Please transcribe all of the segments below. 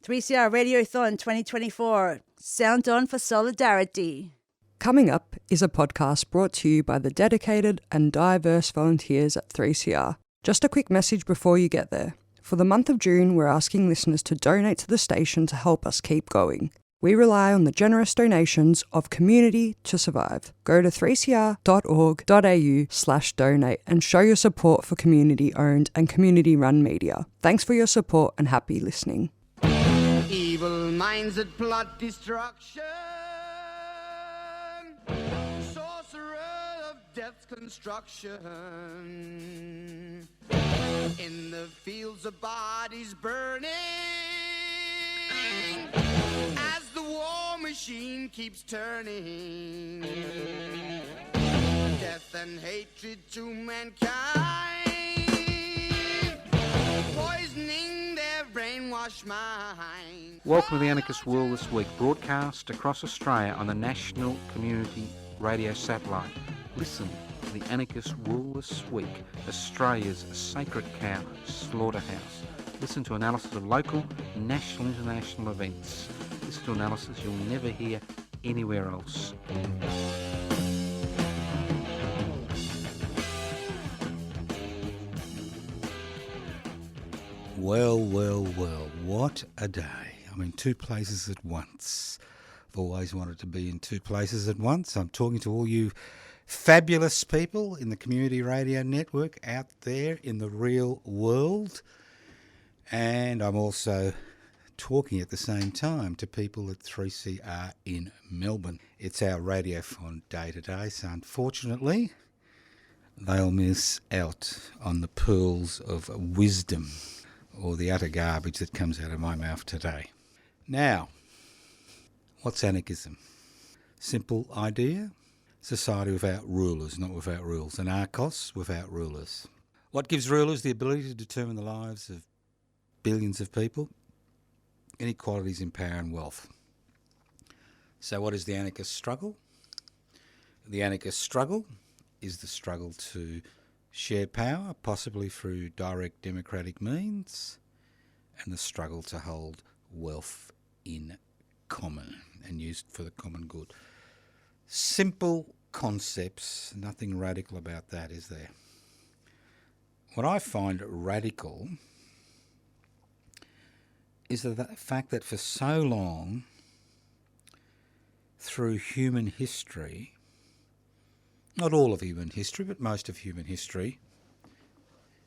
3CR Radiothon 2024. Sound on for solidarity. Coming up is a podcast brought to you by the dedicated and diverse volunteers at 3CR. Just a quick message before you get there. For the month of June, we're asking listeners to donate to the station to help us keep going. We rely on the generous donations of Community to survive. Go to 3cr.org.au/donate and show your support for community-owned and community-run media. Thanks for your support and happy listening. Evil minds that plot destruction, sorcerer of death's construction, in the fields of bodies burning, as the war machine keeps turning, death and hatred to mankind, poisoning their brainwashed mind. Welcome to the Anarchist World This week, broadcast across Australia on the National Community Radio Satellite. Listen to the Anarchist World This week, Australia's sacred cow slaughterhouse. Listen to analysis of local, national, international events. Listen to analysis you'll never hear anywhere else. Well, what a day. I'm in two places at once. I've always wanted to be in two places at once. I'm talking to all you fabulous people in the Community Radio Network out there in the real world. And I'm also talking at the same time to people at 3CR in Melbourne. It's our Radiothon day today, so unfortunately they'll miss out on the pearls of wisdom or the utter garbage that comes out of my mouth today. Now, what's anarchism? Simple idea. Society without rulers, not without rules. Anarchos without rulers. What gives rulers the ability to determine the lives of billions of people? Inequalities in power and wealth. So what is the anarchist struggle? The anarchist struggle is the struggle to share power, possibly through direct democratic means, and the struggle to hold wealth in common and used for the common good. Simple concepts, nothing radical about that, is there? What I find radical is the fact that for so long, through human history, not all of human history, but most of human history,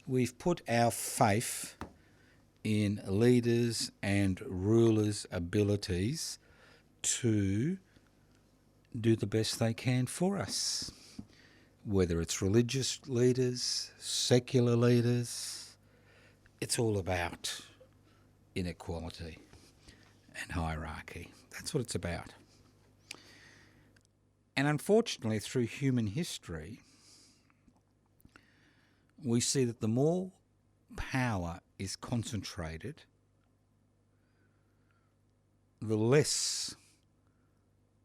we've put our faith in leaders and rulers' abilities to do the best they can for us. Whether it's religious leaders, secular leaders, it's all about inequality and hierarchy. That's what it's about. And unfortunately, through human history, we see that the more power is concentrated, the less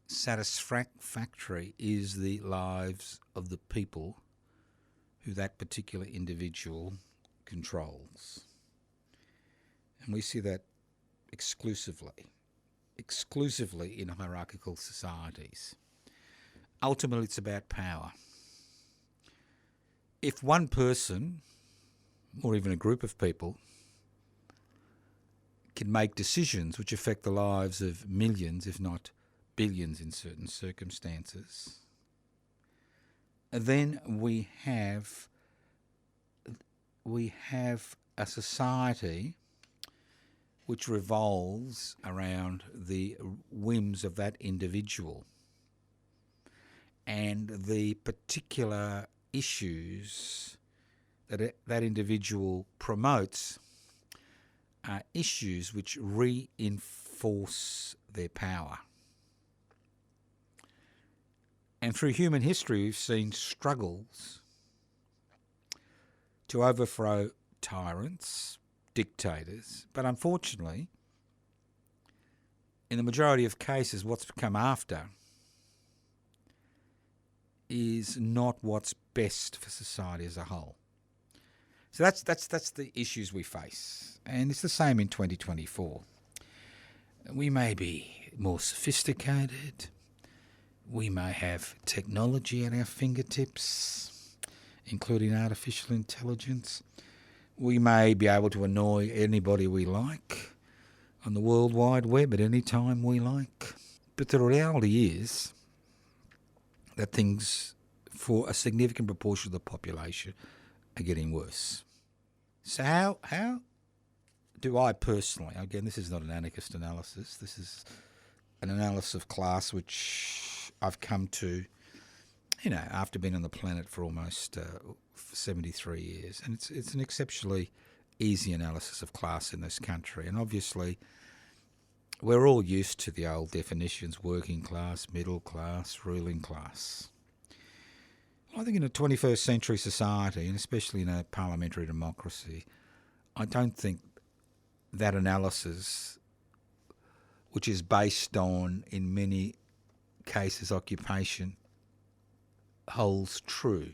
satisfactory is the lives of the people who that particular individual controls. And we see that exclusively in hierarchical societies. Ultimately, it's about power. If one person, or even a group of people, can make decisions which affect the lives of millions, if not billions in certain circumstances, then we have a society which revolves around the whims of that individual and the particular issues that that individual promotes are issues which reinforce their power. And through human history, we've seen struggles to overthrow tyrants, dictators, but unfortunately, in the majority of cases, what's come after is not what's best for society as a whole. So that's the issues we face, and it's the same in 2024. We may be more sophisticated. We may have technology at our fingertips, including artificial intelligence. We may be able to annoy anybody we like on the World Wide Web at any time we like. But the reality is that things for a significant proportion of the population are getting worse. So how do I personally, again, this is not an anarchist analysis, this is an analysis of class which I've come to, after being on the planet for almost 73 years. And it's an exceptionally easy analysis of class in this country. And obviously, we're all used to the old definitions: working class, middle class, ruling class. I think in a 21st century society, and especially in a parliamentary democracy, I don't think that analysis, which is based on, in many cases, occupation, holds true.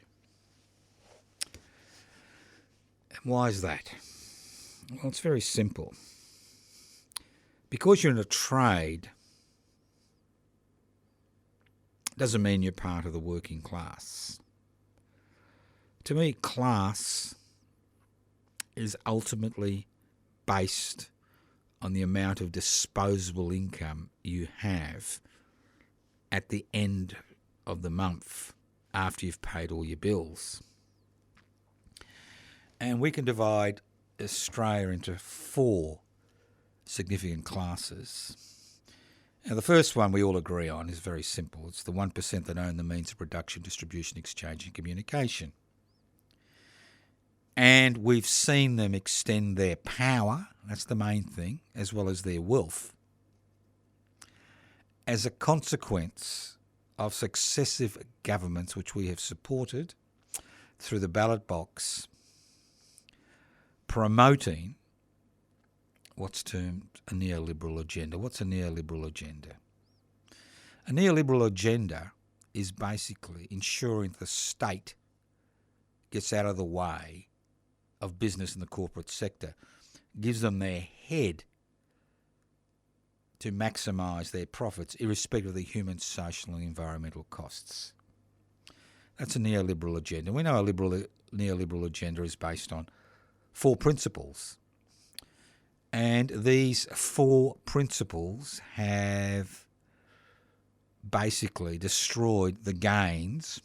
And why is that? Well, it's very simple. Because you're in a trade doesn't mean you're part of the working class. To me, class is ultimately based on the amount of disposable income you have at the end of the month after you've paid all your bills. And we can divide Australia into 4 significant classes. Now, the first one we all agree on is very simple. It's the 1% that own the means of production, distribution, exchange and communication. And we've seen them extend their power, that's the main thing, as well as their wealth, as a consequence of successive governments which we have supported through the ballot box, promoting what's termed a neoliberal agenda. What's a neoliberal agenda? A neoliberal agenda is basically ensuring the state gets out of the way of business in the corporate sector, gives them their head to maximise their profits, irrespective of the human, social and environmental costs. That's a neoliberal agenda. We know a neoliberal agenda is based on 4 principles. And these 4 principles have basically destroyed the gains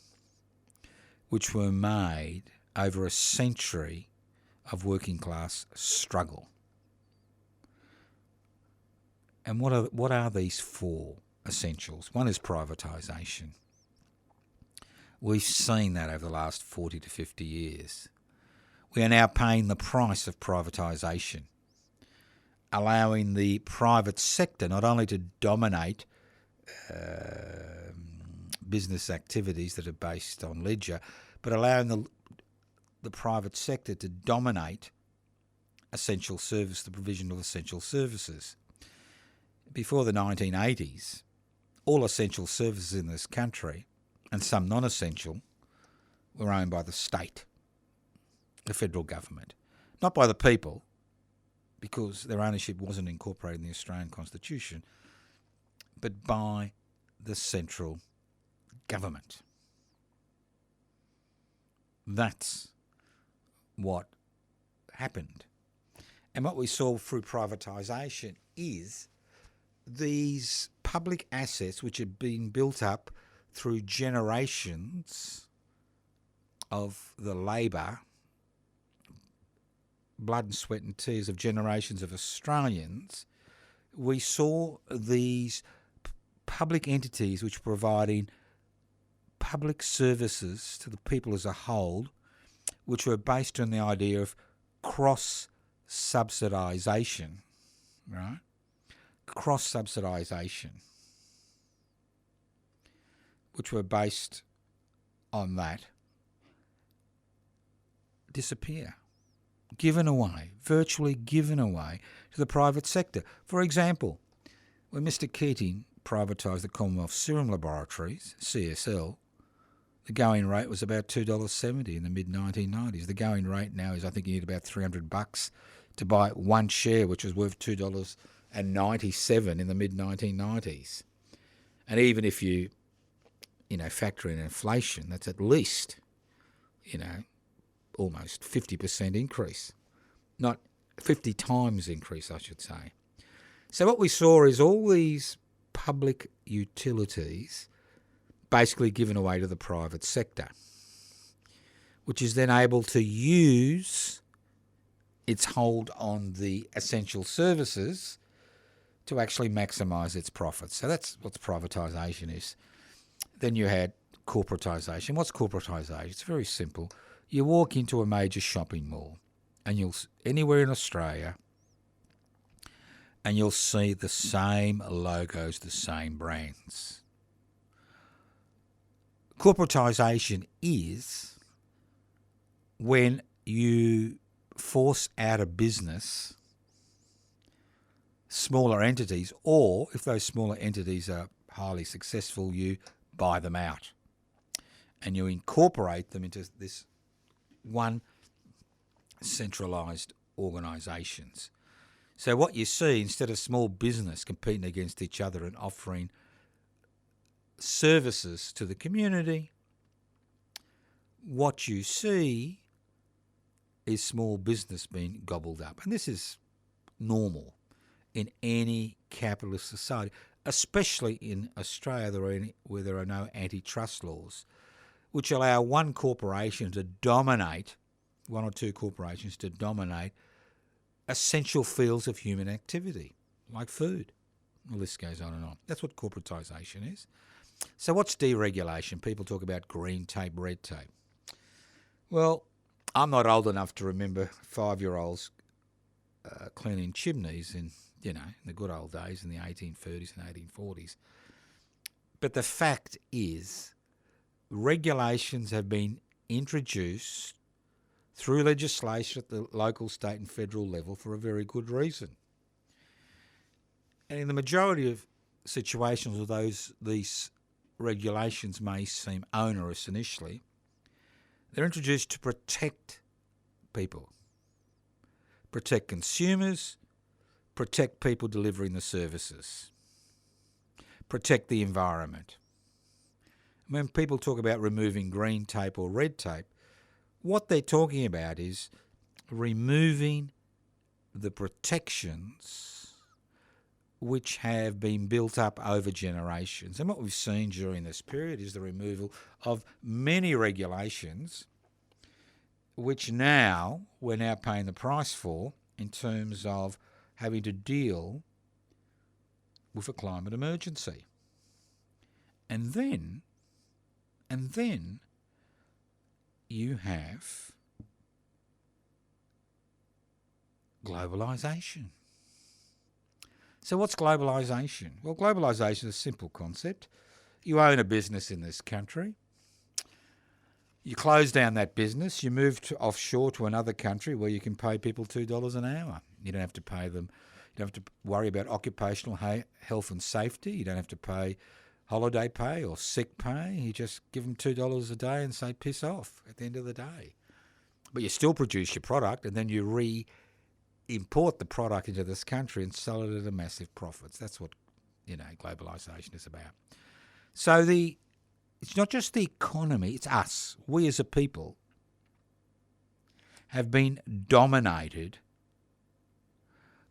which were made over a century of working class struggle. And what are these 4 essentials? One is privatisation. We've seen that over the last 40 to 50 years. We are now paying the price of privatisation, allowing the private sector not only to dominate business activities that are based on ledger, but allowing the private sector to dominate essential service, the provision of essential services. Before the 1980s, all essential services in this country, and some non-essential, were owned by the state, the federal government, not by the people, because their ownership wasn't incorporated in the Australian Constitution, but by the central government. That's what happened. And what we saw through privatisation is these public assets which had been built up through generations of the labour, blood and sweat and tears of generations of Australians, we saw these public entities which were providing public services to the people as a whole, which were based on the idea of cross-subsidisation, right? Cross-subsidisation, which were based on that, disappear. Given away, virtually given away to the private sector. For example, when Mr Keating privatised the Commonwealth Serum Laboratories, CSL, the going rate was about $2.70 in the mid-1990s. The going rate now is, I think, you need about $300 to buy one share, which was worth $2 and 97 in the mid-1990s. And even if you factor in inflation, that's at least, almost 50% increase. Not 50 times increase, I should say. So what we saw is all these public utilities basically given away to the private sector, which is then able to use its hold on the essential services to actually maximise its profits. So that's what privatisation is. Then you had corporatisation. What's corporatisation? It's very simple. You walk into a major shopping mall, and anywhere in Australia, and you'll see the same logos, the same brands. Corporatisation is when you force out of business smaller entities, or if those smaller entities are highly successful, you buy them out and you incorporate them into this one centralised organisations. So what you see, instead of small business competing against each other and offering services to the community, what you see is small business being gobbled up. And this is normal in any capitalist society, especially in Australia where there are no antitrust laws, which allow one corporation to dominate, one or two corporations to dominate essential fields of human activity, like food. The list goes on and on. That's what corporatisation is. So what's deregulation? People talk about green tape, red tape. Well, I'm not old enough to remember 5-year-olds cleaning chimneys in the good old days in the 1830s and 1840s. But the fact is, regulations have been introduced through legislation at the local, state and federal level for a very good reason. And in the majority of situations where these regulations may seem onerous initially, they're introduced to protect people, protect consumers, protect people delivering the services, protect the environment. When people talk about removing green tape or red tape, what they're talking about is removing the protections which have been built up over generations. And what we've seen during this period is the removal of many regulations which we're now paying the price for in terms of having to deal with a climate emergency. And then you have globalisation. So what's globalisation? Well, globalisation is a simple concept. You own a business in this country. You close down that business. You move offshore to another country where you can pay people $2 an hour. You don't have to pay them. You don't have to worry about occupational health and safety. You don't have to pay holiday pay or sick pay. You just give them $2 a day and say, piss off at the end of the day. But you still produce your product, and then you import the product into this country and sell it at a massive profits. That's what, globalisation is about. So it's not just the economy, it's us. We as a people have been dominated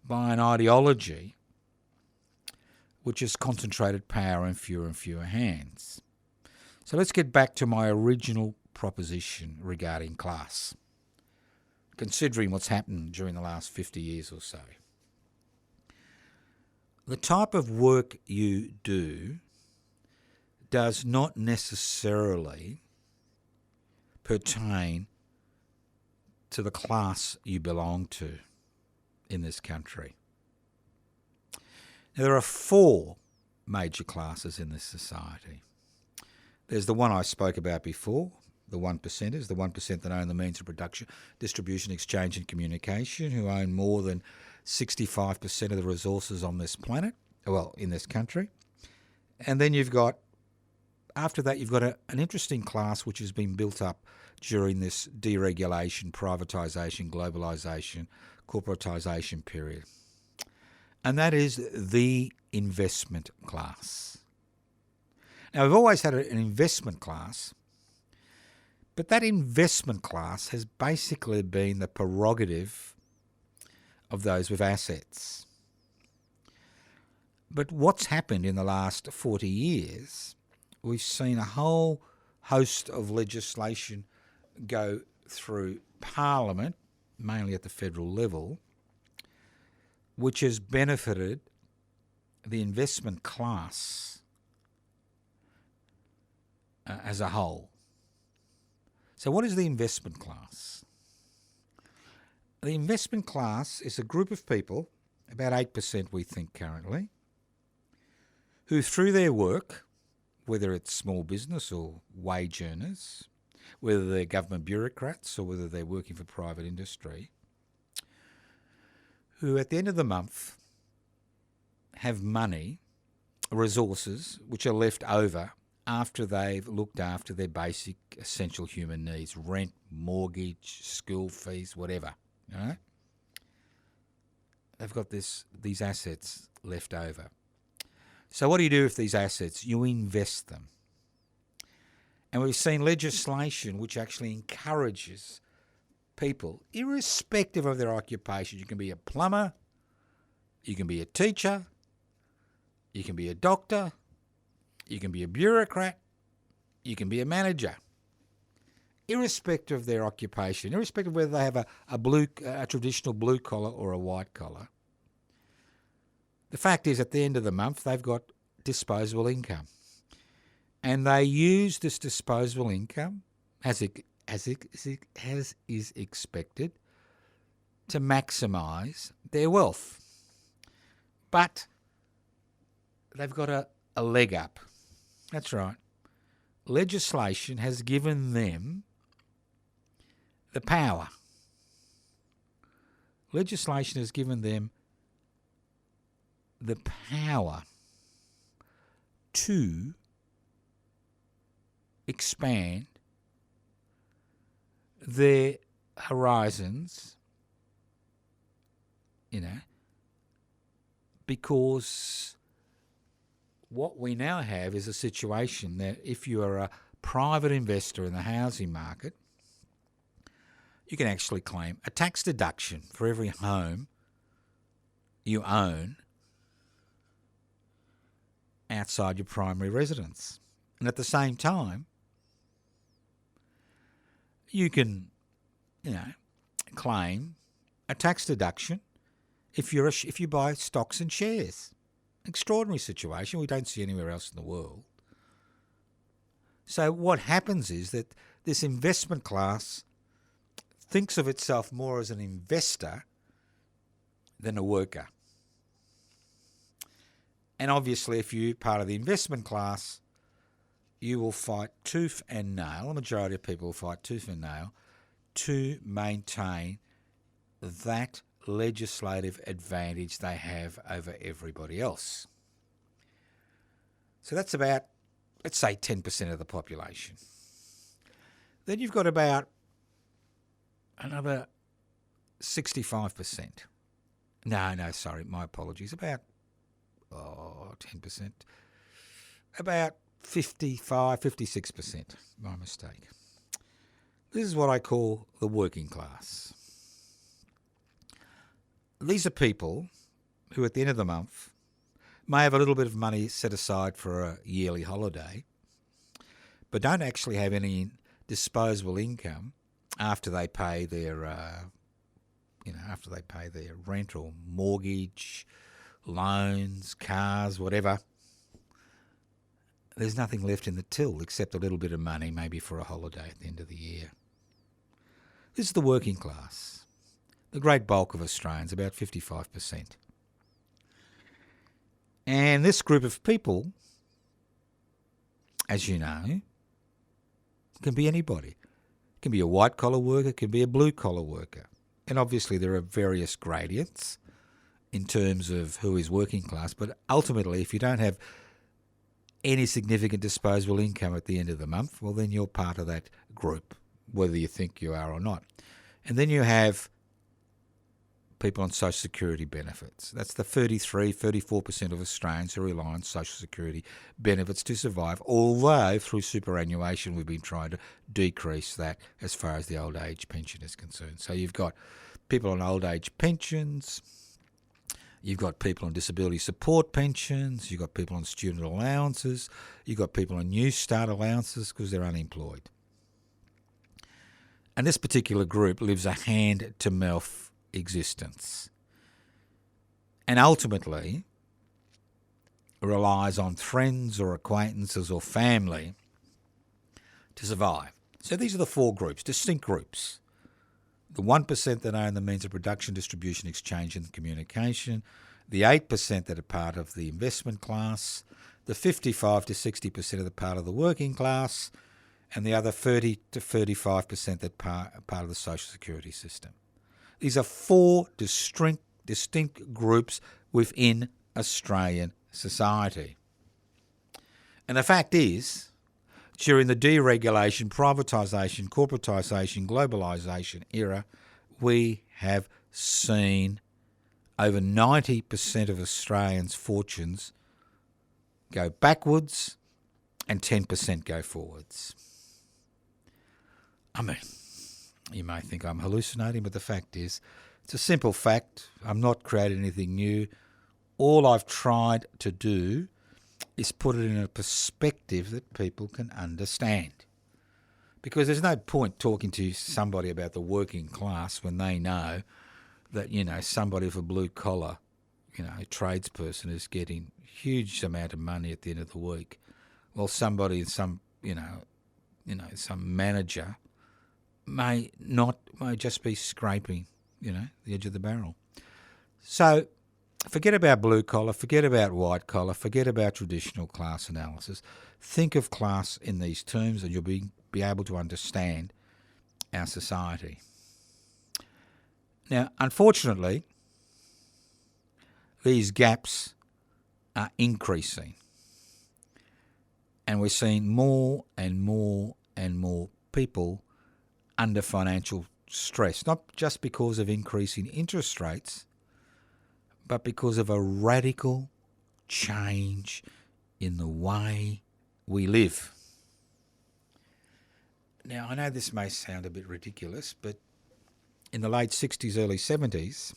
by an ideology which has concentrated power in fewer and fewer hands. So let's get back to my original proposition regarding class, considering what's happened during the last 50 years or so. The type of work you do does not necessarily pertain to the class you belong to in this country. Now, there are 4 major classes in this society. There's the one I spoke about before, the 1%ers, the 1% that own the means of production, distribution, exchange and communication, who own more than 65% of the resources on this planet, in this country. And then after that, you've got an interesting class which has been built up during this deregulation, privatisation, globalisation, corporatisation period. and that is the investment class. Now, we've always had an investment class, but that investment class has basically been the prerogative of those with assets. But what's happened in the last 40 years, we've seen a whole host of legislation go through Parliament, mainly at the federal level, which has benefited the investment class as a whole. So what is the investment class? The investment class is a group of people, about 8% we think currently, who through their work, whether it's small business or wage earners, whether they're government bureaucrats or whether they're working for private industry, who at the end of the month have money, resources, which are left over after they've looked after their basic essential human needs, rent, mortgage, school fees, whatever. You know? They've got these assets left over. So what do you do with these assets? You invest them. And we've seen legislation which actually encourages people, irrespective of their occupation. You can be a plumber, you can be a teacher, you can be a doctor, you can be a bureaucrat, you can be a manager. Irrespective of their occupation, irrespective of whether they have a traditional blue collar or a white collar, the fact is at the end of the month they've got disposable income. And they use this disposable income, as is expected, to maximise their wealth. But they've got a leg up. That's right. Legislation has given them the power. Legislation has given them the power to expand their horizons, because what we now have is a situation that if you are a private investor in the housing market, you can actually claim a tax deduction for every home you own outside your primary residence. And at the same time, you can, claim a tax deduction if you buy stocks and shares. Extraordinary situation we don't see anywhere else in the world. So what happens is that this investment class thinks of itself more as an investor than a worker. And obviously, if you're part of the investment class, you will fight tooth and nail, the majority of people will fight tooth and nail, to maintain that legislative advantage they have over everybody else. So that's about, let's say, 10% of the population. Then you've got about another 65%. No, sorry, my apologies. About 10%. About 55, 56%. My mistake. This is what I call the working class. These are people who at the end of the month may have a little bit of money set aside for a yearly holiday, but don't actually have any disposable income after they pay their, rent or mortgage, loans, cars, whatever. There's nothing left in the till except a little bit of money, maybe for a holiday at the end of the year. This is the working class. The great bulk of Australians, about 55%. And this group of people, as you know, can be anybody. It can be a white-collar worker, it can be a blue-collar worker. And obviously there are various gradients in terms of who is working class, but ultimately if you don't have any significant disposable income at the end of the month, well then you're part of that group, whether you think you are or not. And then you have people on social security benefits. That's the 34% of Australians who rely on social security benefits to survive, although through superannuation we've been trying to decrease that as far as the old age pension is concerned. So you've got people on old age pensions, you've got people on disability support pensions, you've got people on student allowances, you've got people on New Start allowances because they're unemployed. And this particular group lives a hand-to-mouth existence and ultimately relies on friends or acquaintances or family to survive. So these are the four groups, distinct groups. The 1% that own the means of production, distribution, exchange and communication, the 8% that are part of the investment class, the 55 to 60% of the part of the working class, and the other 30 to 35% that part of the social security system. These are four distinct groups within Australian society. And the fact is, during the deregulation, privatisation, corporatisation, globalisation era, we have seen over 90% of Australians' fortunes go backwards and 10% go forwards. I mean, you may think I'm hallucinating, but the fact is, it's a simple fact. I'm not creating anything new. All I've tried to do is put it in a perspective that people can understand. Because there's no point talking to somebody about the working class when they know that, somebody with a blue collar, a tradesperson is getting huge amount of money at the end of the week, while somebody, some manager may just be scraping, the edge of the barrel. So forget about blue collar, forget about white collar, forget about traditional class analysis. Think of class in these terms and you'll be able to understand our society. Now, unfortunately, these gaps are increasing. And we're seeing more and more and more people under financial stress, not just because of increasing interest rates, but because of a radical change in the way we live. Now, I know this may sound a bit ridiculous, but in the late 60s, early 70s,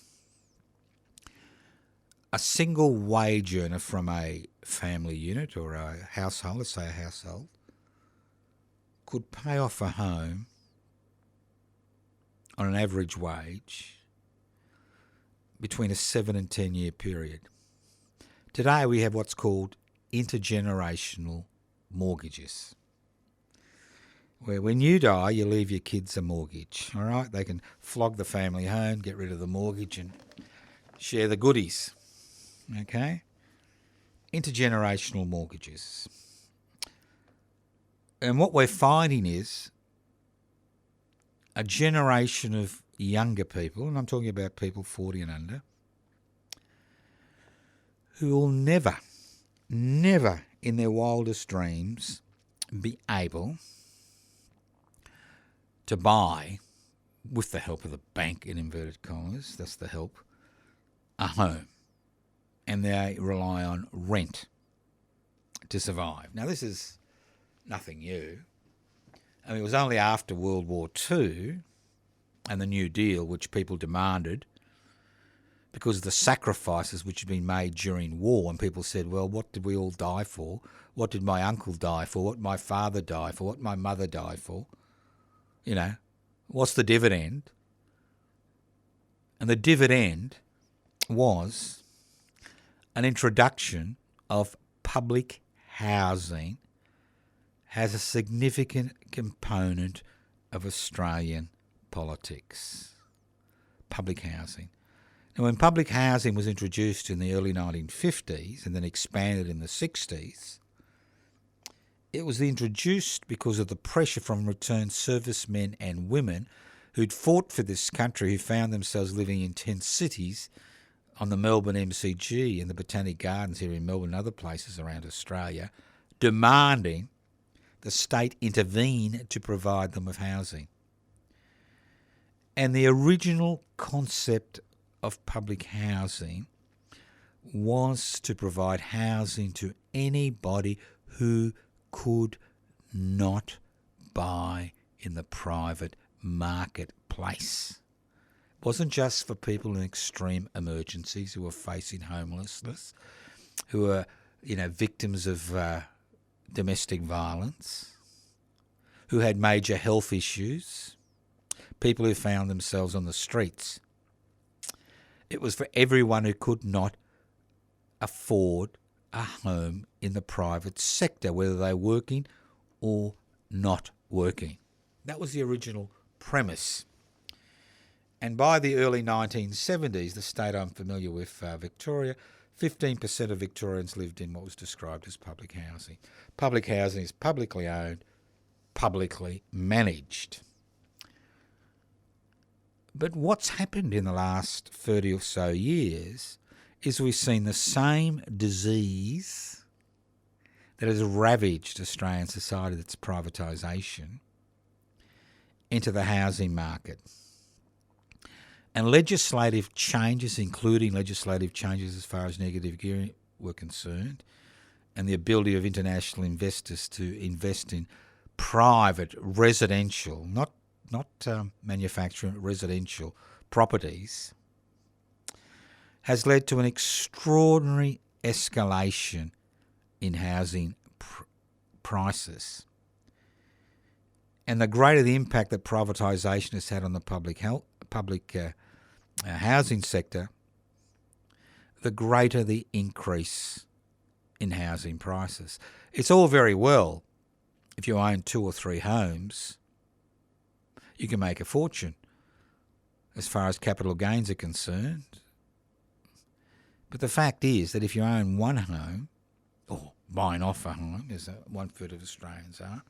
a single wage earner from a family unit or a household, let's say a household, could pay off a home on an average wage between a 7 and 10 year period. Today we have what's called intergenerational mortgages, where when you die, you leave your kids a mortgage, all right? They can flog the family home, get rid of the mortgage and share the goodies, okay? Intergenerational mortgages. And what we're finding is a generation of younger people, and I'm talking about people 40 and under, who will never in their wildest dreams be able to buy, with the help of the bank in inverted commas, that's the help, a home. And they rely on rent to survive. Now, this is nothing new. I mean, it was only after World War II and the New Deal which people demanded, because of the sacrifices which had been made during war, and people said, well, what did we all die for? What did my uncle die for? What did my father die for? What did my mother die for? What's the dividend? And the dividend was an introduction of public housing as a significant component of Australian politics. Public housing. Now, when public housing was introduced in the early 1950s and then expanded in the 60s, it was introduced because of the pressure from returned servicemen and women who'd fought for this country, who found themselves living in tent cities on the Melbourne MCG and the Botanic Gardens here in Melbourne and other places around Australia, demanding the state intervene to provide them with housing. And the original concept of public housing was to provide housing to anybody who could not buy in the private marketplace. It wasn't just for people in extreme emergencies who were facing homelessness, who were, victims of domestic violence, who had major health issues, people who found themselves on the streets. It was for everyone who could not afford a home in the private sector, whether they're working or not working. That was the original premise. And by the early 1970s, the state I'm familiar with, Victoria, 15% of Victorians lived in what was described as public housing. Public housing is publicly owned, publicly managed. But what's happened in the last 30 or so years is we've seen the same disease that has ravaged Australian society, that's privatisation, into the housing market. And legislative changes, including legislative changes as far as negative gearing were concerned, and the ability of international investors to invest in private residential, not manufacturing, residential properties, has led to an extraordinary escalation in housing prices. And the greater the impact that privatisation has had on the public housing sector, the greater the increase in housing prices. It's all very well if you own 2 or 3 homes, you can make a fortune as far as capital gains are concerned. But the fact is that if you own 1 home, or buying off a home, as 1/3 of Australians are,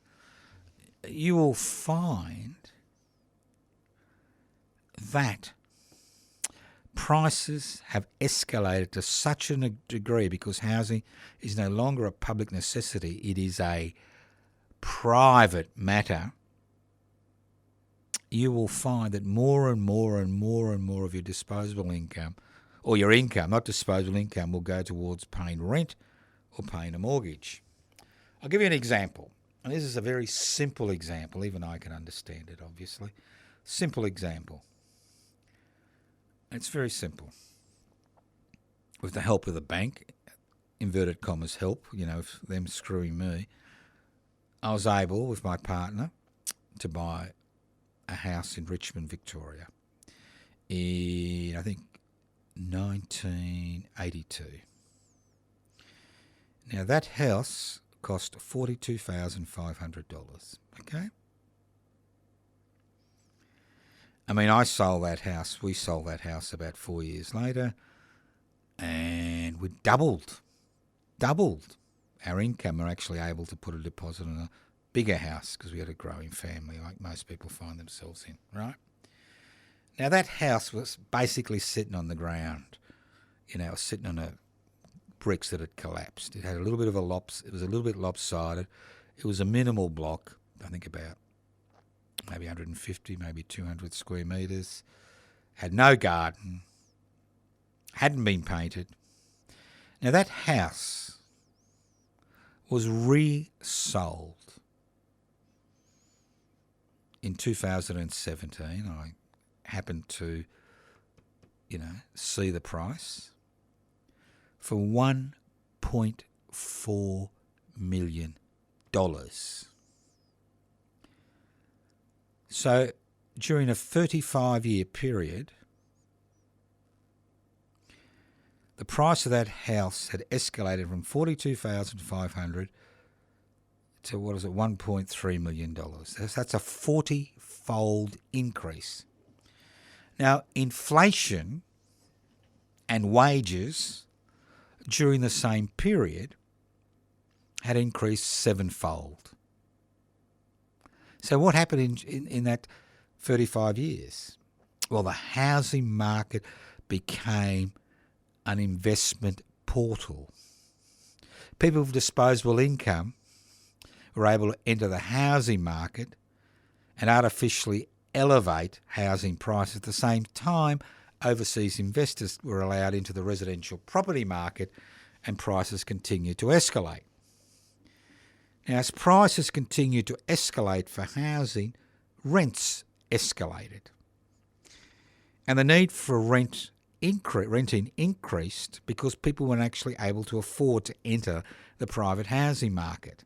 you will find that prices have escalated to such a degree because housing is no longer a public necessity, it is a private matter. You will find that more and more and more and more of your disposable income, or your income, not disposable income, will go towards paying rent or paying a mortgage. I'll give you an example. And this is a very simple example. Even I can understand it, obviously. Simple example. It's very simple. With the help of the bank, inverted commas help, of them screwing me, I was able, with my partner, to buy a house in Richmond, Victoria, in, I think, 1982. Now, that house cost $42,500, okay? I mean, we sold that house about 4 years later, and we doubled our income. We're actually able to put a deposit on a bigger house because we had a growing family like most people find themselves in, right? Now, that house was basically sitting on the ground. It was sitting on bricks that had collapsed. It had a little bit of it was a little bit lopsided. It was a minimal block, I think about maybe 150, maybe 200 square metres. Had no garden. Hadn't been painted. Now, that house was resold in 2017. I happened to, see the price for $1.4 million. So during a 35-year period, the price of that house had escalated from $42,500 to, $1.3 million. That's a 40-fold increase. Now, inflation and wages during the same period had increased 7-fold. So what happened in that 35 years? Well, the housing market became an investment portal. People with disposable income were able to enter the housing market and artificially elevate housing prices. At the same time, overseas investors were allowed into the residential property market and prices continued to escalate. Now, as prices continued to escalate for housing, rents escalated. And the need for renting increased because people weren't actually able to afford to enter the private housing market.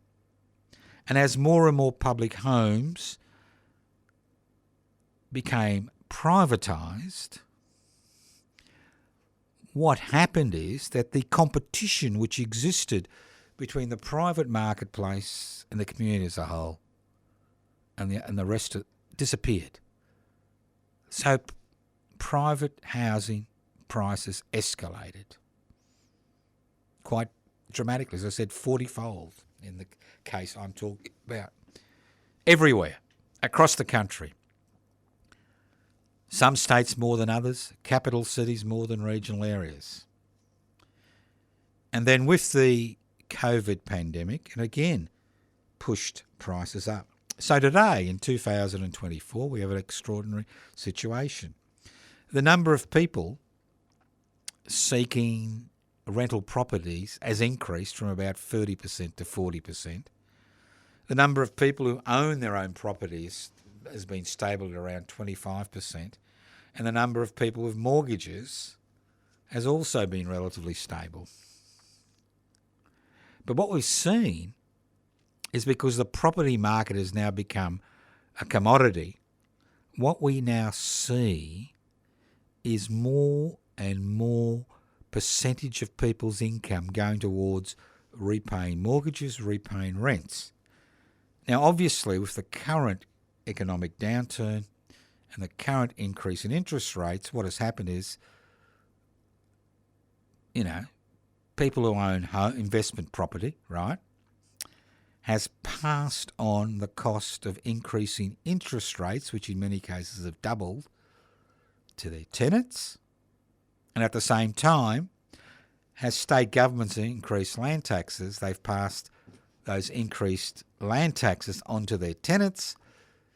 And as more and more public homes became privatised, what happened is that the competition which existed between the private marketplace and the community as a whole and the rest disappeared. So private housing prices escalated quite dramatically, as I said, 40-fold in the case I'm talking about. Everywhere, across the country. Some states more than others, capital cities more than regional areas. And then with the COVID pandemic, and again, pushed prices up. So today, in 2024, we have an extraordinary situation. The number of people seeking rental properties has increased from about 30% to 40%. The number of people who own their own properties has been stable at around 25%. And the number of people with mortgages has also been relatively stable. But what we've seen is because the property market has now become a commodity, what we now see is more and more percentage of people's income going towards repaying mortgages, repaying rents. Now, obviously, with the current economic downturn and the current increase in interest rates, what has happened is, people who own investment property, right, has passed on the cost of increasing interest rates, which in many cases have doubled, to their tenants, and at the same time, has state governments increased land taxes, they've passed those increased land taxes onto their tenants,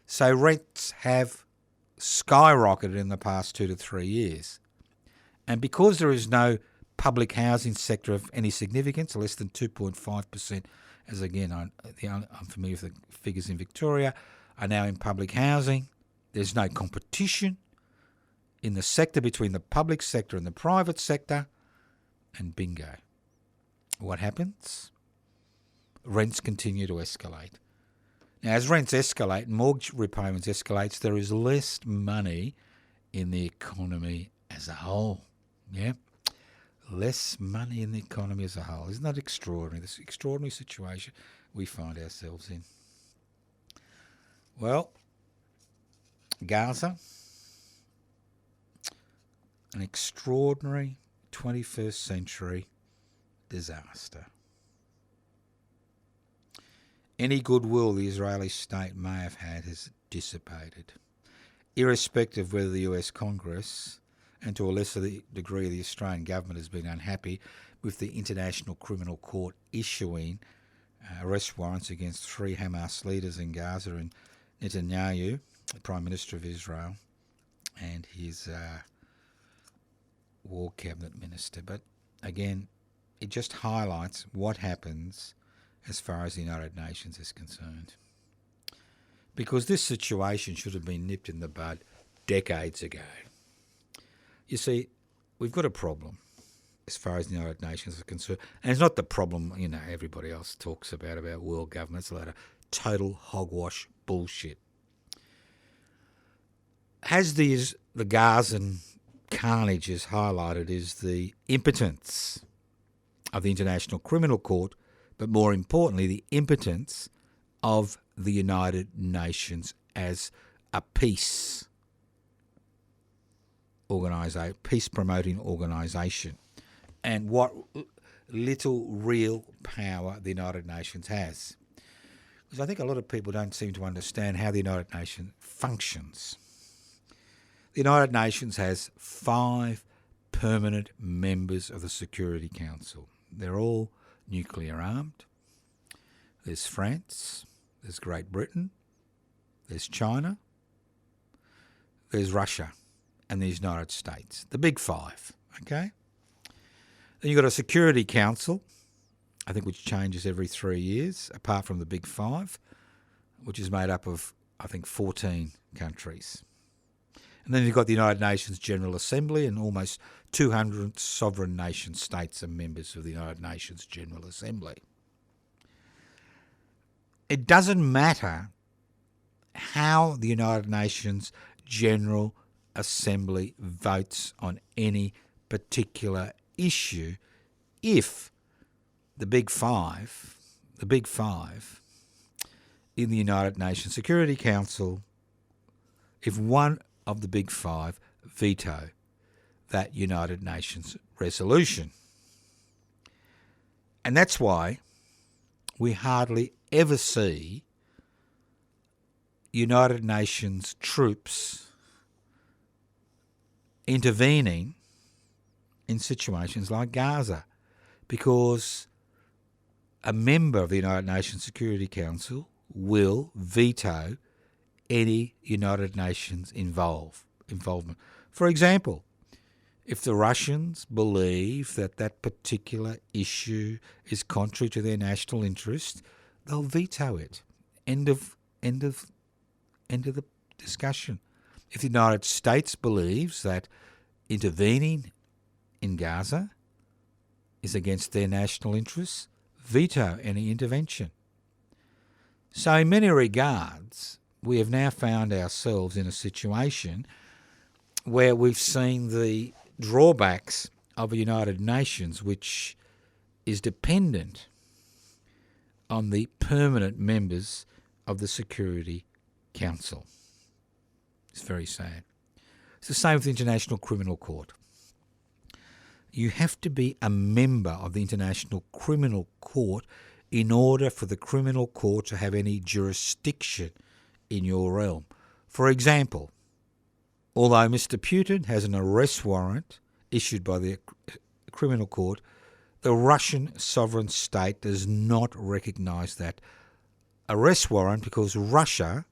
so rents have skyrocketed in the past 2 to 3 years. And because there is no public housing sector of any significance, less than 2.5%, as again, I'm familiar with the figures in Victoria, are now in public housing. There's no competition in the sector between the public sector and the private sector, and bingo. What happens? Rents continue to escalate. Now, as rents escalate and mortgage repayments escalates, there is less money in the economy as a whole. Yeah, less money in the economy as a whole. Isn't that extraordinary? This extraordinary situation we find ourselves in. Well, Gaza, an extraordinary 21st century disaster. Any goodwill the Israeli state may have had has dissipated, irrespective of whether the US Congress and to a lesser degree the Australian government has been unhappy with the International Criminal Court issuing arrest warrants against 3 Hamas leaders in Gaza and Netanyahu, the Prime Minister of Israel, and his War Cabinet Minister. But again, it just highlights what happens as far as the United Nations is concerned. Because this situation should have been nipped in the bud decades ago. You see, we've got a problem as far as the United Nations is concerned. And it's not the problem, everybody else talks about world government. It's a lot of total hogwash bullshit. As the Gazan carnage is highlighted is the impotence of the International Criminal Court, but more importantly, the impotence of the United Nations as a peace-promoting organisation, and what little real power the United Nations has. Because I think a lot of people don't seem to understand how the United Nations functions. The United Nations has 5 permanent members of the Security Council. They're all nuclear armed. There's France, there's Great Britain, there's China, there's Russia, and the United States, the big five, okay? Then you've got a Security Council, I think, which changes every 3 years, apart from the big five, which is made up of, I think, 14 countries. And then you've got the United Nations General Assembly, and almost 200 sovereign nation states are members of the United Nations General Assembly. It doesn't matter how the United Nations General Assembly votes on any particular issue if the big five in the United Nations Security Council, if one of the big five veto that United Nations resolution. And that's why we hardly ever see United Nations troops intervening in situations like Gaza, because a member of the United Nations Security Council will veto any United Nations involvement. For example, if the Russians believe that that particular issue is contrary to their national interest, they'll veto it. End of the discussion. If the United States believes that intervening in Gaza is against their national interests, veto any intervention. So in many regards, we have now found ourselves in a situation where we've seen the drawbacks of a United Nations which is dependent on the permanent members of the Security Council. It's very sad. It's the same with the International Criminal Court. You have to be a member of the International Criminal Court in order for the criminal court to have any jurisdiction in your realm. For example, although Mr. Putin has an arrest warrant issued by the criminal court, the Russian sovereign state does not recognise that arrest warrant because Russia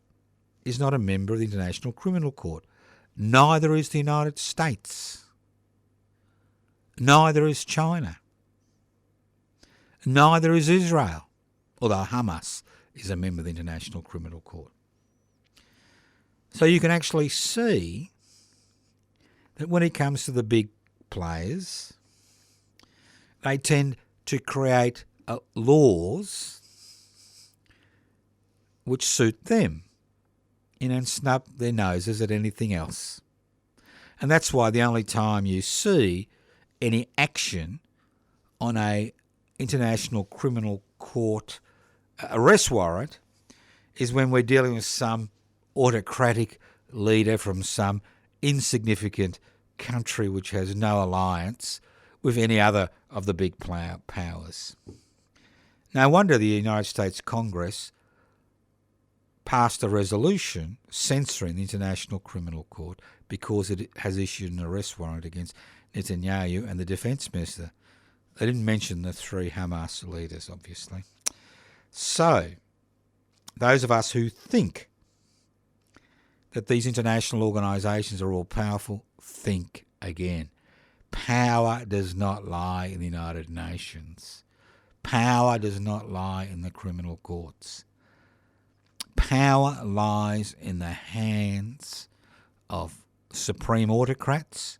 is not a member of the International Criminal Court. Neither is the United States. Neither is China. Neither is Israel, although Hamas is a member of the International Criminal Court. So you can actually see that when it comes to the big players, they tend to create laws which suit them and snub their noses at anything else. And that's why the only time you see any action on a International Criminal Court arrest warrant is when we're dealing with some autocratic leader from some insignificant country which has no alliance with any other of the big powers. No wonder the United States Congress passed a resolution censoring the International Criminal Court because it has issued an arrest warrant against Netanyahu and the Defence Minister. They didn't mention the 3 Hamas leaders, obviously. So, those of us who think that these international organisations are all powerful, think again. Power does not lie in the United Nations. Power does not lie in the criminal courts. Power lies in the hands of supreme autocrats,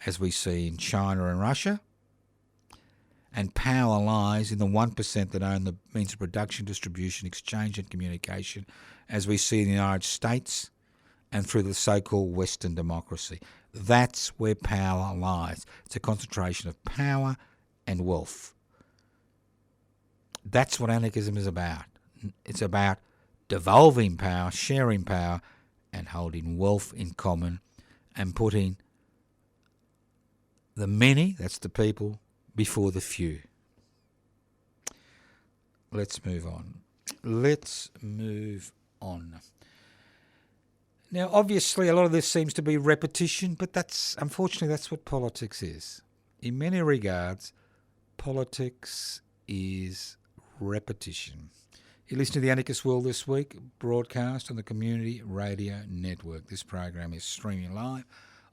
as we see in China and Russia, and power lies in the 1% that own the means of production, distribution, exchange and communication, as we see in the United States and through the so-called Western democracy. That's where power lies. It's a concentration of power and wealth. That's what anarchism is about. It's about devolving power, sharing power, and holding wealth in common and putting the many, that's the people, before the few. Let's move on. Now, obviously, a lot of this seems to be repetition, but unfortunately, that's what politics is. In many regards, politics is repetition. You listen to the Anarchist World This Week, broadcast on the Community Radio Network. This program is streaming live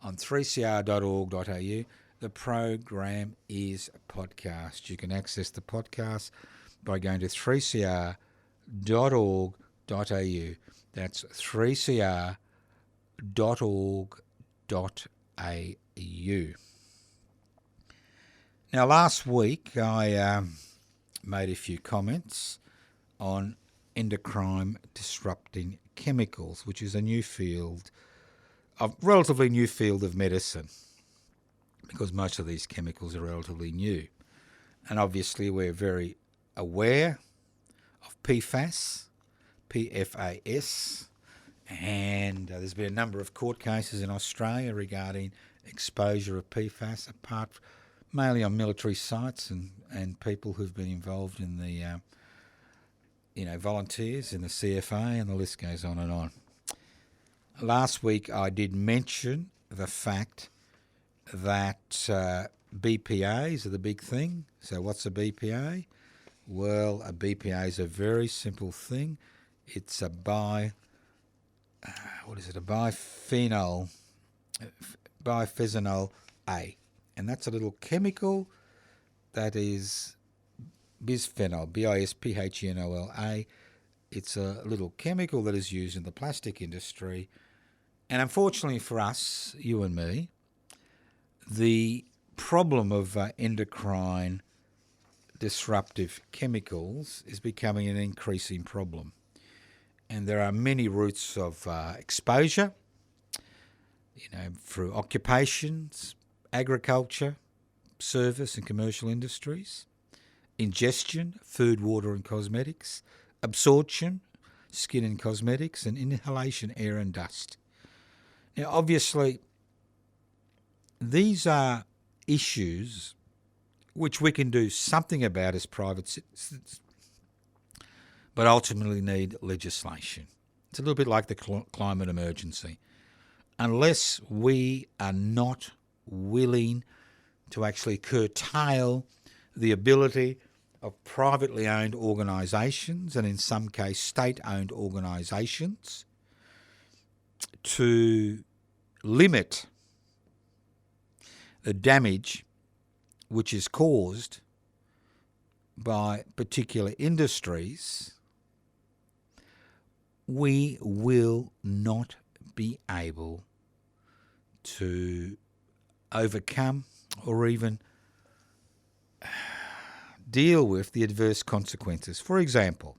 on 3cr.org.au. The program is podcast. You can access the podcast by going to 3cr.org.au. That's 3cr.org.au. Now, last week I made a few comments on endocrine disrupting chemicals, which is a relatively new field of medicine, because most of these chemicals are relatively new. And obviously we're very aware of PFAS, and there's been a number of court cases in Australia regarding exposure of PFAS, mainly on military sites and people who've been involved in the volunteers in the CFA, and the list goes on and on. Last week I did mention the fact that BPAs are the big thing. So what's a BPA? Well, a BPA is a very simple thing. It's a biphenyl A. And that's a little chemical that is bisphenol, bisphenol. It's a little chemical that is used in the plastic industry. And unfortunately for us, you and me, the problem of endocrine disruptive chemicals is becoming an increasing problem. And there are many routes of exposure, through occupations, agriculture, service and commercial industries, ingestion, food, water and cosmetics, absorption, skin and cosmetics, and inhalation, air and dust. Now, obviously, these are issues which we can do something about as private citizens, but ultimately need legislation. It's a little bit like the climate emergency. Unless we are not willing to actually curtail the ability of privately owned organisations, and in some case state-owned organisations, to limit the damage which is caused by particular industries, we will not be able to overcome or even deal with the adverse consequences. For example,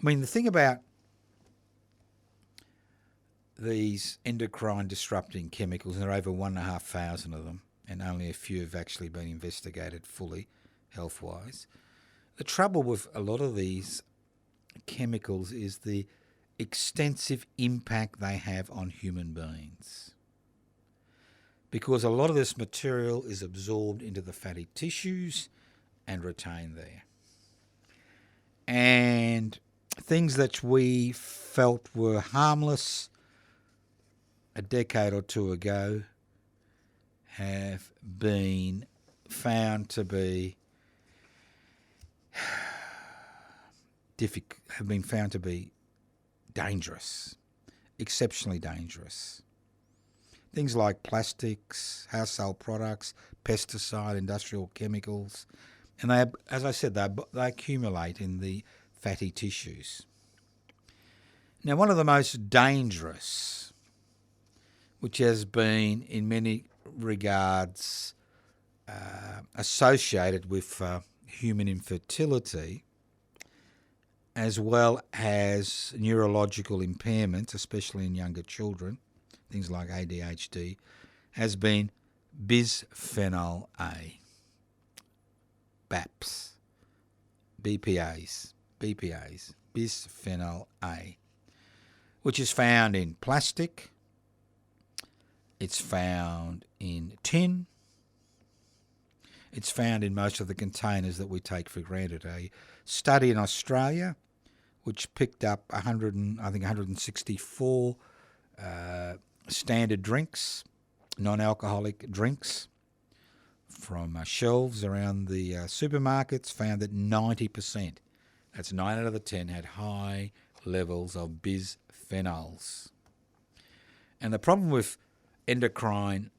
the thing about these endocrine disrupting chemicals, and there are over 1,500 of them, and only a few have actually been investigated fully, health-wise. The trouble with a lot of these chemicals is the extensive impact they have on human beings, because a lot of this material is absorbed into the fatty tissues and retained there. And things that we felt were harmless a decade or two ago have been found to be dangerous, exceptionally dangerous. Things like plastics, household products, pesticide, industrial chemicals, and they, as I said, they accumulate in the fatty tissues. Now, one of the most dangerous, which has been in many regards associated with human infertility, as well as neurological impairments, especially in younger children, things like ADHD, has been bisphenol A, BPAs, bisphenol A, which is found in plastic, it's found in tin, it's found in most of the containers that we take for granted. A study in Australia, which picked up 164 standard drinks, non-alcoholic drinks, from shelves around the supermarkets, found that 90%, that's 9 out of the 10, had high levels of bisphenols. And the problem with endocrine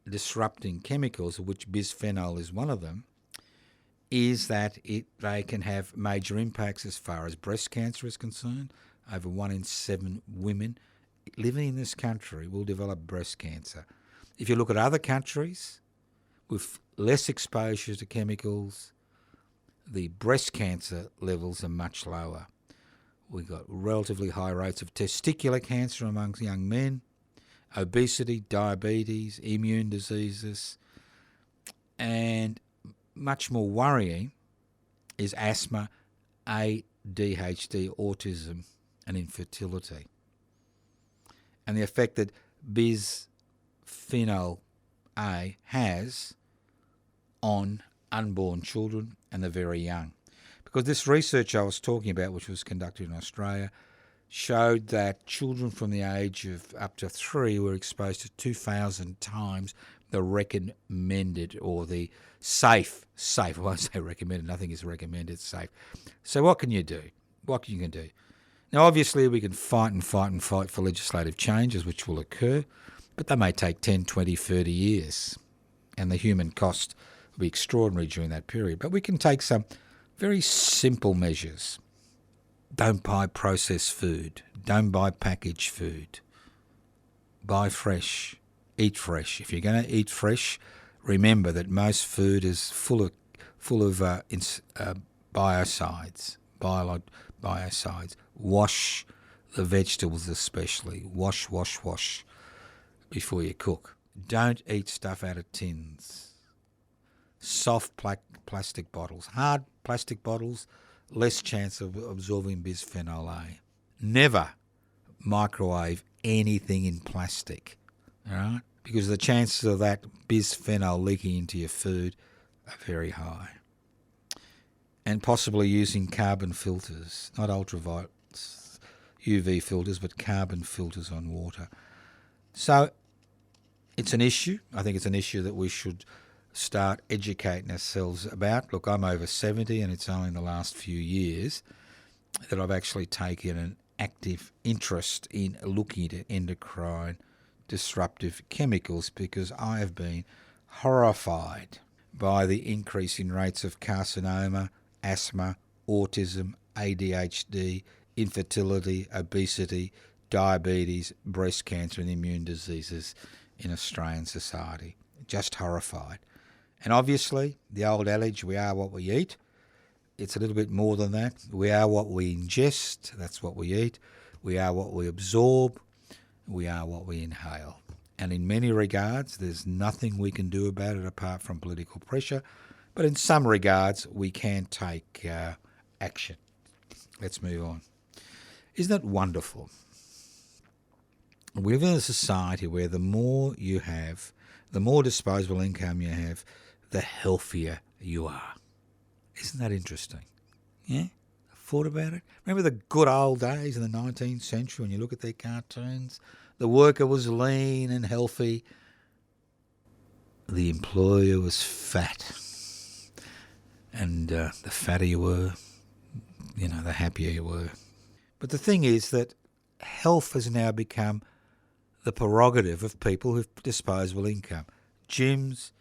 disrupting chemicals, of which bisphenol is one of them, is that they can have major impacts as far as breast cancer is concerned. Over 1 in 7 women living in this country will develop breast cancer. If you look at other countries with less exposure to chemicals, the breast cancer levels are much lower. We've got relatively high rates of testicular cancer amongst young men, obesity, diabetes, immune diseases, and much more worrying is asthma, ADHD, autism, and infertility. And the effect that bisphenol A has on unborn children and the very young. Because this research I was talking about, which was conducted in Australia, showed that children from the age of up to 3 were exposed to 2,000 times the recommended or the safe, I won't say recommended, nothing is recommended, safe. So what can you do? What can you do? Now, obviously, we can fight for legislative changes, which will occur, but they may take 10, 20, 30 years, and the human cost will be extraordinary during that period. But we can take some very simple measures. Don't buy processed food. Don't buy packaged food. Buy fresh. Eat fresh. If you're going to eat fresh, remember that most food is full of biocides. Wash the vegetables especially. Wash before you cook. Don't eat stuff out of tins. Soft plastic bottles. Hard plastic bottles, less chance of absorbing bisphenol A. Never microwave anything in plastic, all right? Because the chances of that bisphenol leaking into your food are very high. And possibly using carbon filters, not ultraviolet UV filters, but carbon filters on water. So it's an issue. I think it's an issue that we should start educating ourselves about. Look, I'm over 70 and it's only in the last few years that I've actually taken an active interest in looking at endocrine disruptive chemicals because I have been horrified by the increase in rates of carcinoma, asthma, autism, ADHD, infertility, obesity, diabetes, breast cancer and immune diseases in Australian society. Just horrified. And obviously, the old adage, we are what we eat, it's a little bit more than that. We are what we ingest, that's what we eat. We are what we absorb, we are what we inhale. And in many regards, there's nothing we can do about it apart from political pressure. But in some regards, we can take action. Let's move on. Isn't it wonderful? We live in a society where the more you have, the more disposable income you have, the healthier you are. Isn't that interesting? Yeah? Thought about it? Remember the good old days in the 19th century when you look at their cartoons? The worker was lean and healthy. The employer was fat. And the fatter you were, the happier you were. But the thing is that health has now become the prerogative of people with disposable income. Gyms,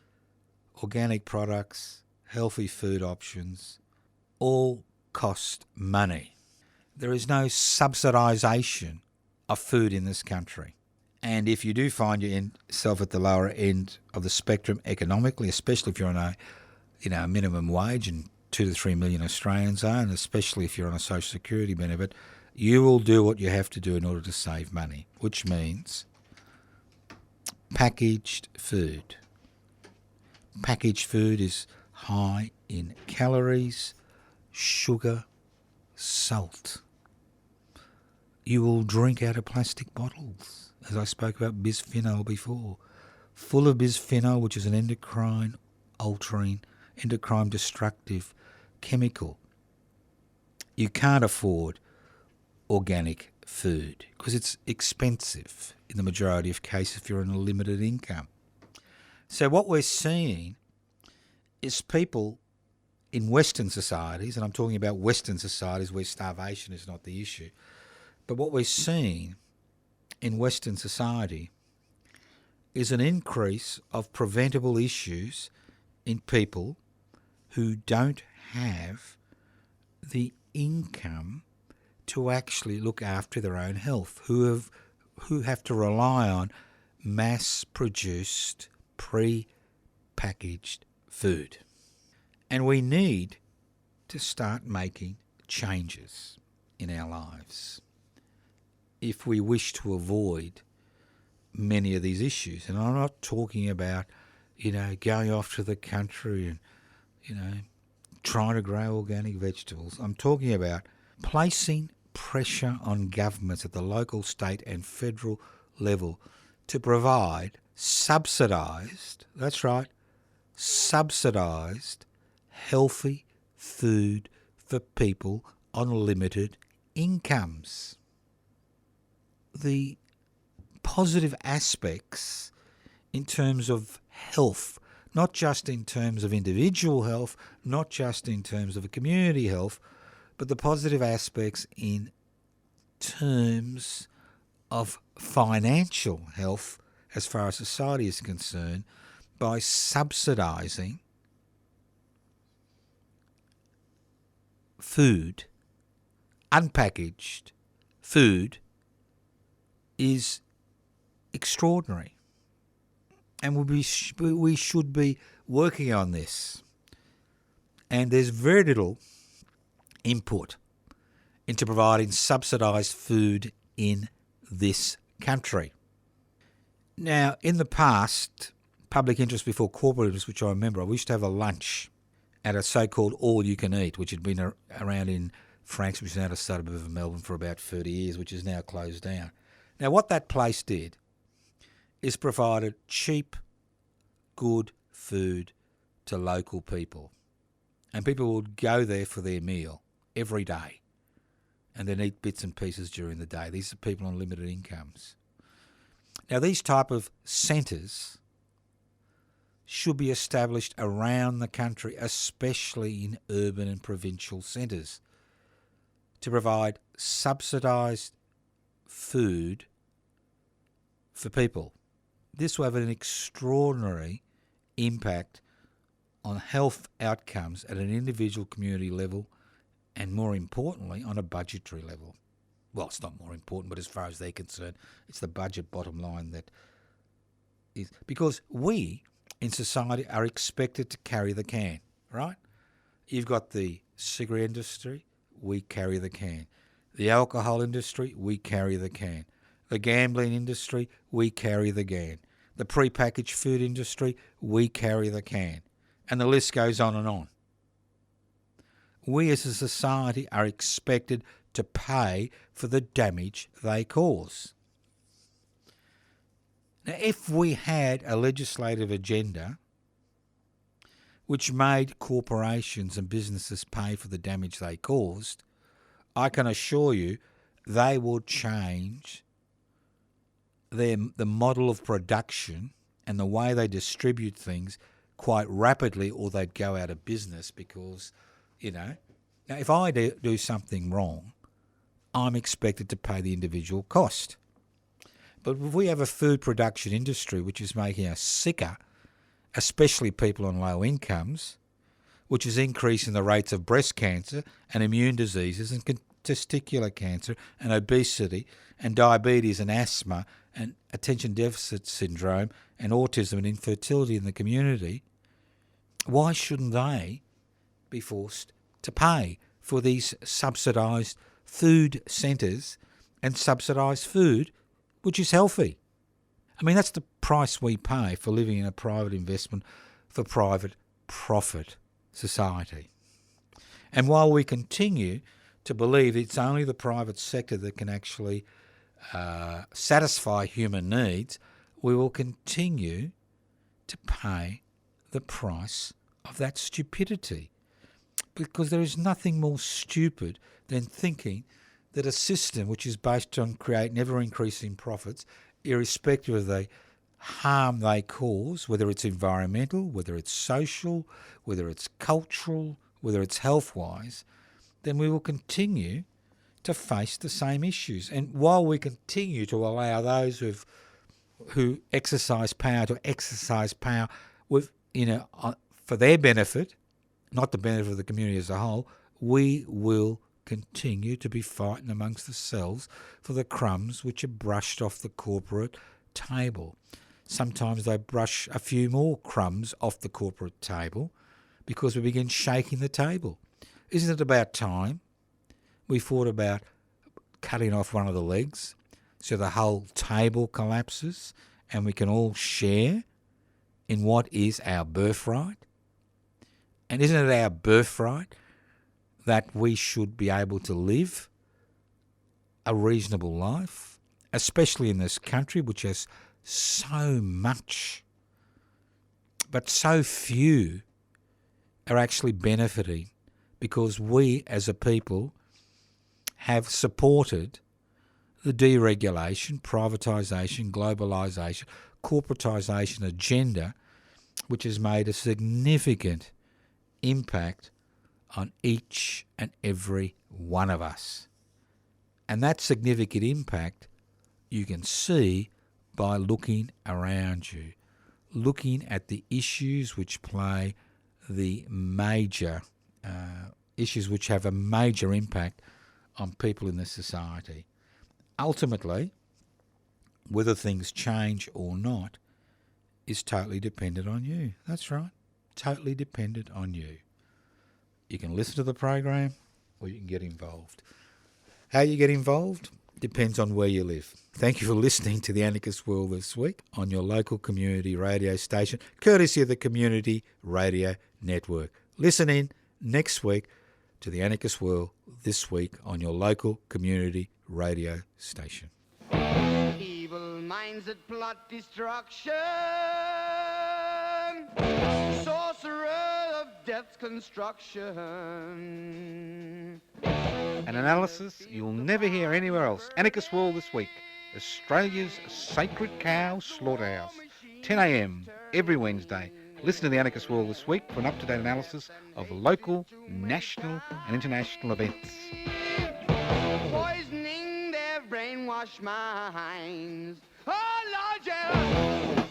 organic products, healthy food options, all cost money. There is no subsidisation of food in this country. And if you do find yourself at the lower end of the spectrum economically, especially if you're on a minimum wage, and 2 to 3 million Australians are, and especially if you're on a social security benefit, you will do what you have to do in order to save money, which means packaged food. Packaged food is high in calories, sugar, salt. You will drink out of plastic bottles, as I spoke about bisphenol before, full of bisphenol, which is an endocrine altering, endocrine destructive chemical. You can't afford organic food because it's expensive in the majority of cases if you're on a limited income. So what we're seeing is people in Western societies, and I'm talking about Western societies where starvation is not the issue, but what we're seeing in Western society is an increase of preventable issues in people who don't have the income to actually look after their own health, who have to rely on mass-produced, pre-packaged food. And we need to start making changes in our lives if we wish to avoid many of these issues. And I'm not talking about, going off to the country and, trying to grow organic vegetables. I'm talking about placing pressure on governments at the local, state and federal level to provide subsidised, that's right, subsidised, healthy food for people on limited incomes. The positive aspects in terms of health, not just in terms of individual health, not just in terms of a community health, but the positive aspects in terms of financial health as far as society is concerned by subsidising food, unpackaged food, is extraordinary. And we should be working on this. And there's very little input into providing subsidised food in this country. Now, in the past, public interest before corporate interest, which I remember, we used to have a lunch at a so-called all-you-can-eat, which had been around in Franks, which is now a suburb of Melbourne, for about 30 years, which is now closed down. Now, what that place did is provided cheap, good food to local people. And people would go there for their meal every day and then eat bits and pieces during the day. These are people on limited incomes. Now, these type of centres should be established around the country, especially in urban and provincial centres, to provide subsidised food for people. This will have an extraordinary impact on health outcomes at an individual community level and, more importantly, on a budgetary level. Well, it's not more important, but as far as they're concerned, it's the budget bottom line that is. Because we in society are expected to carry the can, right? You've got the cigarette industry, we carry the can. The alcohol industry, we carry the can. The gambling industry, we carry the can. The prepackaged food industry, we carry the can. And the list goes on and on. We as a society are expected to pay for the damage they cause. Now, if we had a legislative agenda which made corporations and businesses pay for the damage they caused, I can assure you they would change the model of production and the way they distribute things quite rapidly, or they'd go out of business because, now if I do something wrong, I'm expected to pay the individual cost. But if we have a food production industry which is making us sicker, especially people on low incomes, which is increasing the rates of breast cancer and immune diseases and testicular cancer and obesity and diabetes and asthma and attention deficit syndrome and autism and infertility in the community, why shouldn't they be forced to pay for these subsidised food centres and subsidised food which is healthy? I mean, that's the price we pay for living in a private investment for private profit society. And while we continue to believe it's only the private sector that can actually satisfy human needs, we will continue to pay the price of that stupidity. Because there is nothing more stupid than thinking that a system which is based on creating ever-increasing profits, irrespective of the harm they cause, whether it's environmental, whether it's social, whether it's cultural, whether it's health-wise, then we will continue to face the same issues. And while we continue to allow those who've who exercise power with, for their benefit, not the benefit of the community as a whole, we will continue to be fighting amongst ourselves for the crumbs which are brushed off the corporate table. Sometimes they brush a few more crumbs off the corporate table because we begin shaking the table. Isn't it about time we thought about cutting off one of the legs so the whole table collapses and we can all share in what is our birthright? And isn't it our birthright that we should be able to live a reasonable life, especially in this country which has so much, but so few are actually benefiting because we as a people have supported the deregulation, privatisation, globalisation, corporatisation agenda, which has made a significant impact on each and every one of us. And that significant impact you can see by looking around you, looking at the issues which play the major issues which have a major impact on people in this society. Ultimately, whether things change or not is totally dependent on you. That's right, totally dependent on you. You can listen to the program or you can get involved. How you get involved depends on where you live. Thank you for listening to the Anarchist World This Week on your local community radio station, courtesy of the Community Radio Network. Listen in next week to the Anarchist World This Week on your local community radio station. Evil minds that plot destruction, sorcerer of death's construction. An analysis you'll never hear anywhere else. Anarchist World This Week, Australia's sacred cow slaughterhouse. 10 a.m. every Wednesday. Listen to the Anarchist World This Week for an up-to-date analysis of local, national and international events. Poisoning their brainwashed minds. Oh, Lord, yeah.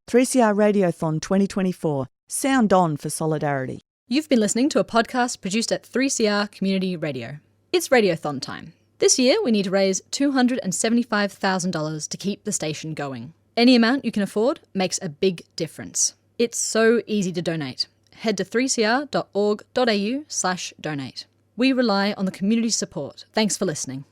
.3CR Radiothon 2024. Sound on for solidarity. You've been listening to a podcast produced at 3CR Community Radio. It's Radiothon time. This year, we need to raise $275,000 to keep the station going. Any amount you can afford makes a big difference. It's so easy to donate. Head to 3cr.org.au/donate. We rely on the community's support. Thanks for listening.